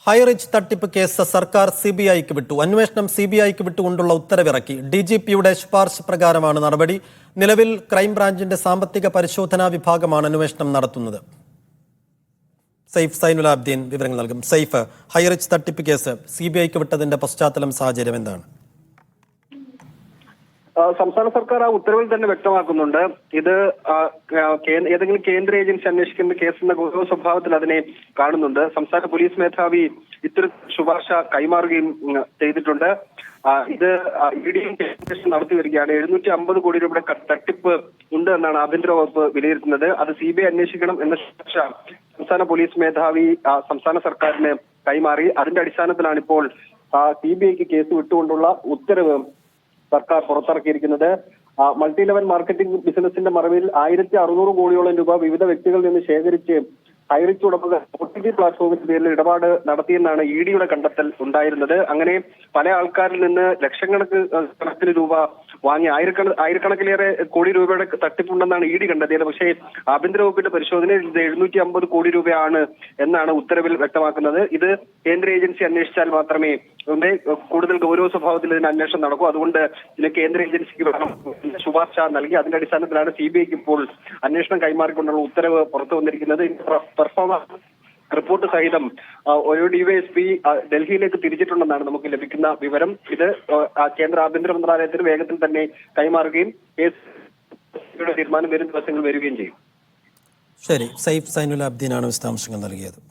ഹൈറിച്ച് തട്ടിപ്പ് കേസ് സർക്കാർ സിബിഐക്ക് വിട്ടു. അന്വേഷണം സിബിഐക്ക് വിട്ടുകൊണ്ടുള്ള ഉത്തരവിറക്കി. ഡിജിപിയുടെ ശുപാർശ പ്രകാരമാണ് നടപടി. നിലവിൽ ക്രൈംബ്രാഞ്ചിന്റെ സാമ്പത്തിക പരിശോധനാ വിഭാഗമാണ് അന്വേഷണം നടത്തുന്നത്. സൈഫ് സൈനുലാബ്ദീൻ വിവരങ്ങൾ നൽകും. സൈഫ്, ഹൈറിച്ച് തട്ടിപ്പ് കേസ് സിബിഐക്ക് വിട്ടതിന്റെ പശ്ചാത്തലം, സാഹചര്യം എന്താണ്? സംസ്ഥാന സർക്കാർ ആ ഉത്തരവിൽ തന്നെ വ്യക്തമാക്കുന്നുണ്ട്. ഇത് ഏതെങ്കിലും കേന്ദ്ര ഏജൻസി അന്വേഷിക്കുന്ന കേസെന്ന ഗൗരവ സ്വഭാവത്തിൽ അതിനെ കാണുന്നുണ്ട്. സംസ്ഥാന പോലീസ് മേധാവി ഇത്തരം ശുപാർശ കൈമാറുകയും ചെയ്തിട്ടുണ്ട്. ഇത് ഇഡിയും നടത്തി വരികയാണ്. 750 കോടി രൂപയുടെ തട്ടിപ്പ് ഉണ്ട് എന്നാണ് ആഭ്യന്തര വകുപ്പ് വിലയിരുത്തുന്നത്. അത് സിബിഐ അന്വേഷിക്കണം എന്ന ശുപാർശ സംസ്ഥാന പോലീസ് മേധാവി സംസ്ഥാന സർക്കാരിന് കൈമാറി. അതിന്റെ അടിസ്ഥാനത്തിലാണ് ഇപ്പോൾ സിബിഐക്ക് കേസ് വിട്ടുകൊണ്ടുള്ള ഉത്തരവ് സർക്കാർ പുറത്തിറക്കിയിരിക്കുന്നത്. മൾട്ടി ലെവൽ മാർക്കറ്റിംഗ് ബിസിനസിന്റെ മറവിൽ 1600 കോടിയോളം രൂപ വിവിധ വ്യക്തികളിൽ നിന്ന് ശേഖരിച്ച് ഹൈറിച്ച് ഉടമകൾ OTT പ്ലാറ്റ്ഫോമിന്റെ പേരിൽ ഇടപാട് നടത്തിയെന്നാണ് ഇഡിയുടെ കണ്ടെത്തൽ ഉണ്ടായിരുന്നത്. അങ്ങനെ പല ആൾക്കാരിൽ നിന്ന് ലക്ഷക്കണക്കിന് രൂപ വാങ്ങി ആയിരക്കണക്കിലേറെ കോടി രൂപയുടെ തട്ടിപ്പുണ്ടെന്നാണ് ഇഡി കണ്ടെത്തിയത്. പക്ഷേ ആഭ്യന്തര വകുപ്പിന്റെ പരിശോധനയിൽ ഇത് 750 കോടി രൂപയാണ് എന്നാണ് ഉത്തരവിൽ വ്യക്തമാക്കുന്നത്. ഇത് കേന്ദ്ര ഏജൻസി അന്വേഷിച്ചാൽ മാത്രമേ കൂടുതൽ ഗൗരവ സ്വഭാവത്തിൽ ഇതിന് അന്വേഷണം നടക്കൂ. അതുകൊണ്ട് ഇതിന് കേന്ദ്ര ഏജൻസിക്ക് വേണം ശുപാർശ നൽകി. അതിന്റെ അടിസ്ഥാനത്തിലാണ് സിബിഐക്ക് ഇപ്പോൾ അന്വേഷണം കൈമാറിക്കൊണ്ടുള്ള ഉത്തരവ് പുറത്തു വന്നിരിക്കുന്നത്. പെർഫോമൻസ് റിപ്പോർട്ട് സഹിതം ഒരു ഡിവൈഎസ്പി ഡൽഹിയിലേക്ക് തിരിച്ചിട്ടുണ്ടെന്നാണ് നമുക്ക് ലഭിക്കുന്ന വിവരം. ഇത് കേന്ദ്ര ആഭ്യന്തര മന്ത്രാലയത്തിന് വേഗത്തിൽ തന്നെ കൈമാറുകയും കേസിന്റെ തീരുമാനം വരും ദിവസങ്ങൾ വരികയും ചെയ്യും. ശരി, സൈഫ് സൈനുലാബ്ദീനാണ് വിശദാംശങ്ങൾ നൽകിയത്.